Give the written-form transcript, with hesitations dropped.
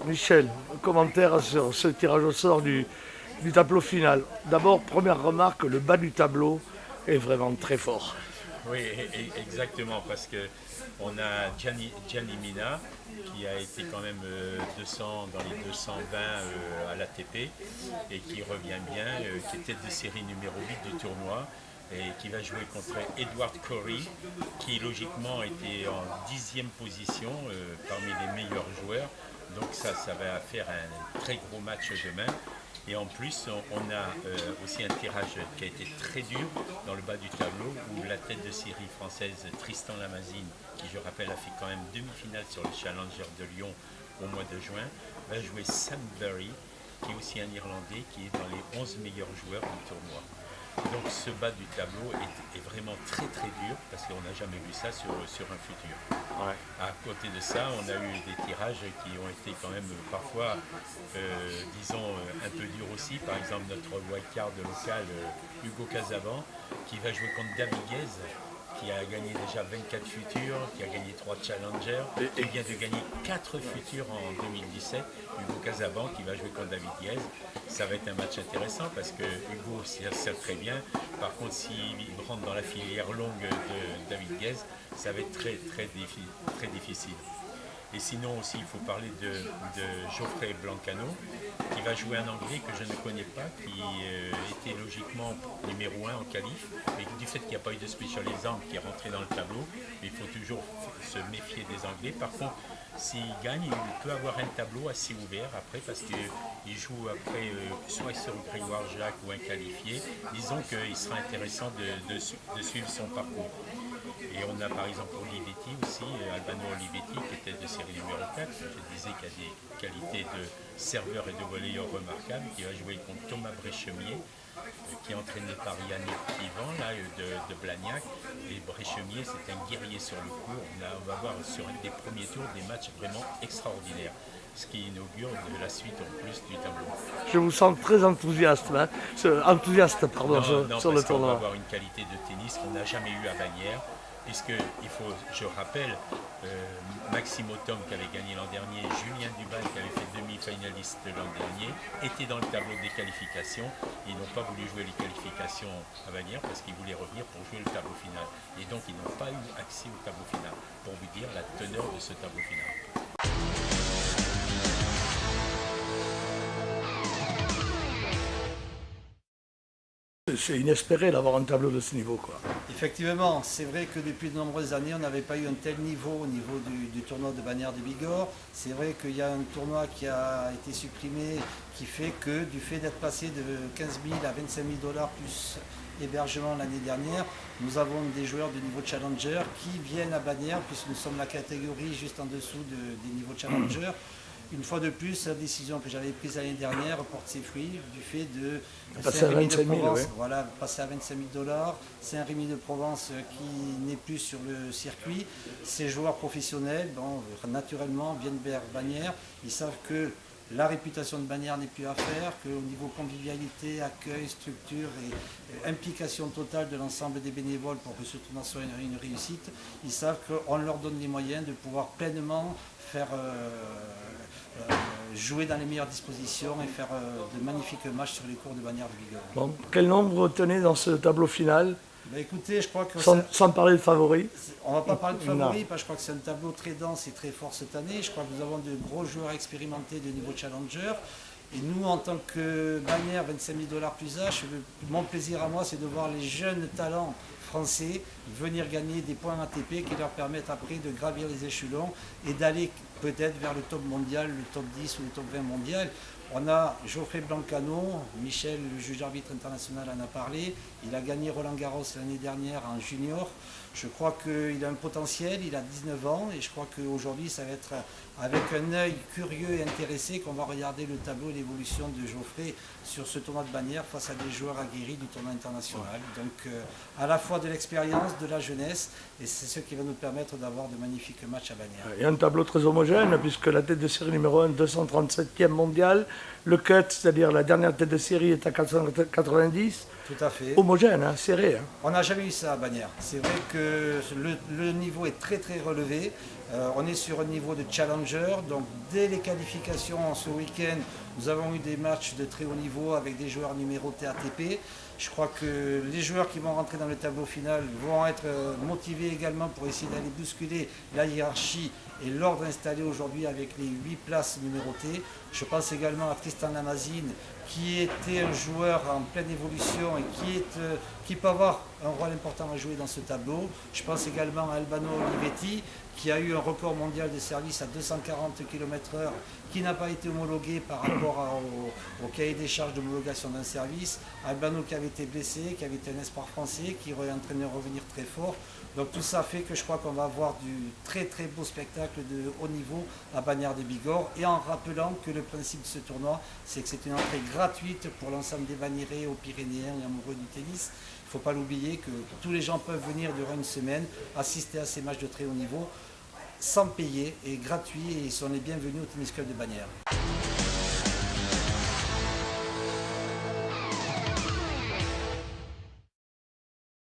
Michel, un commentaire sur ce tirage au sort du tableau final. D'abord, première remarque, le bas du tableau est vraiment très fort. Oui, exactement, parce que on a Gianni Mina qui a été quand même 200 dans les 220 à l'ATP et qui revient bien, qui est tête de série numéro 8 du tournoi et qui va jouer contre Edward Corey qui logiquement était en 10e position parmi les meilleurs joueurs. Donc ça va faire un très gros match demain. Et en plus, on a aussi un tirage qui a été très dur dans le bas du tableau où la tête de série française Tristan Lamazine, qui je rappelle a fait quand même demi-finale sur le Challenger de Lyon au mois de juin, va jouer Sam Burry, qui est aussi un Irlandais qui est dans les 11 meilleurs joueurs du tournoi. Donc ce bas du tableau est vraiment très très dur parce qu'on n'a jamais vu ça sur un futur. Ouais. À côté de ça, on a eu des tirages qui ont été quand même parfois, disons, un peu durs aussi. Par exemple, notre wildcard local, Hugo Casabon, qui va jouer contre David Guez, qui a gagné déjà 24 futurs, qui a gagné 3 challengers, qui vient de gagner 4 futurs en 2017. Hugo Casabon qui va jouer contre David Guez. Ça va être un match intéressant parce que Hugo sert très bien. Par contre, s'il rentre dans la filière longue de David Guez, ça va être très, très difficile. Et sinon aussi, il faut parler de Geoffrey Blancano, qui va jouer un Anglais que je ne connais pas, qui était logiquement numéro 1 en qualif, mais du fait qu'il n'y a pas eu de spécialisant qui est rentré dans le tableau, il faut toujours se méfier des Anglais. Par contre, s'il gagne, il peut avoir un tableau assez ouvert après, parce qu'il joue après soit sur Grégoire Jacques ou un qualifié. Disons qu'il sera intéressant de suivre son parcours. Et on a par exemple Olivetti aussi, Albano Olivetti, qui était de série numéro 4. Je disais qu'il y a des qualités de serveur et de volleyeur remarquables, qui va jouer contre Thomas Bréchemier, qui est entraîné par Yannick Ivan là, de Blagnac. Et Bréchemier, c'est un guerrier sur le court. On va voir sur un des premiers tours des matchs vraiment extraordinaires, ce qui inaugure de la suite en plus du tableau. Je vous sens très enthousiaste, sur le tournoi. On va avoir une qualité de tennis qu'on n'a jamais eu à Bagnères, puisque je rappelle, Maxime Autom qui avait gagné l'an dernier, Julien Dubal qui avait fait demi-finaliste l'an dernier, étaient dans le tableau des qualifications. Ils n'ont pas voulu jouer les qualifications à Bagnères parce qu'ils voulaient revenir pour jouer le tableau final. Et donc ils n'ont pas eu accès au tableau final, pour vous dire la teneur de ce tableau final. C'est inespéré d'avoir un tableau de ce niveau, quoi. Effectivement, c'est vrai que depuis de nombreuses années, on n'avait pas eu un tel niveau au niveau du tournoi de Bagnères de Bigorre. C'est vrai qu'il y a un tournoi qui a été supprimé, qui fait que, du fait d'être passé de 15 000 à 25 000 $ plus hébergement l'année dernière, nous avons des joueurs de niveau challenger qui viennent à Bagnères, puisque nous sommes la catégorie juste en dessous des niveaux challenger. Une fois de plus, la décision que j'avais prise l'année dernière porte ses fruits du fait de Saint-Rémy de Provence. Ouais. Voilà, passer à 25 000 $. Saint-Rémy de Provence qui n'est plus sur le circuit. Ces joueurs professionnels, naturellement, viennent vers Bagnères. Ils savent que la réputation de Bagnères n'est plus à faire, qu'au niveau convivialité, accueil, structure et implication totale de l'ensemble des bénévoles pour que ce tournoi soit une réussite, ils savent qu'on leur donne les moyens de pouvoir pleinement faire jouer dans les meilleures dispositions et faire de magnifiques matchs sur les cours de Bagnères de Bigorre. Bon, quel nombre retenez dans ce tableau final? Écoutez, je crois que sans parler de favoris. On ne va pas parler de favoris, parce que je crois que c'est un tableau très dense et très fort cette année. Je crois que nous avons de gros joueurs expérimentés de niveau challenger. Et nous, en tant que Bagnères, 25 000 $ plus H, mon plaisir à moi, c'est de voir les jeunes talents français venir gagner des points ATP qui leur permettent après de gravir les échelons et d'aller peut-être vers le top mondial, le top 10 ou le top 20 mondial. On a Geoffrey Blancano, Michel, le juge arbitre international, en a parlé. Il a gagné Roland Garros l'année dernière en junior. Je crois qu'il a un potentiel, il a 19 ans et je crois qu'aujourd'hui ça va être avec un œil curieux et intéressé qu'on va regarder le tableau et l'évolution de Geoffrey sur ce tournoi de Bagnères face à des joueurs aguerris du tournoi international. Donc à la fois de l'expérience, de la jeunesse, et c'est ce qui va nous permettre d'avoir de magnifiques matchs à Bagnères. Il y a un tableau très homogène puisque la tête de série numéro 1, 237e mondial, le cut, c'est-à-dire la dernière tête de série est à 490. Tout à fait. Homogène, serré. On n'a jamais eu ça à Bagnères. C'est vrai que le niveau est très très relevé. On est sur un niveau de challenger, donc dès les qualifications ce week-end, nous avons eu des matchs de très haut niveau avec des joueurs numérotés ATP. Je crois que les joueurs qui vont rentrer dans le tableau final vont être motivés également pour essayer d'aller bousculer la hiérarchie et l'ordre installé aujourd'hui avec les 8 places numérotées. Je pense également à Tristan Lamazine, qui était un joueur en pleine évolution et qui peut avoir un rôle important à jouer dans ce tableau. Je pense également à Albano Olivetti, qui a eu un record mondial de service à 240 km/h, qui n'a pas été homologué par rapport au cahier des charges d'homologation d'un service. Albano qui avait été blessé, qui avait été un espoir français, qui est en train de revenir très fort. Donc tout ça fait que je crois qu'on va avoir du très très beau spectacle de haut niveau à Bagnères de Bigorre. Et en rappelant que le principe de ce tournoi, c'est que c'est une entrée gratuite pour l'ensemble des Bagnérés, aux Pyrénéens et amoureux du tennis. Il ne faut pas l'oublier que tous les gens peuvent venir durant une semaine assister à ces matchs de très haut niveau sans payer et gratuit, et ils sont les bienvenus au Tennis Club de Bagnères.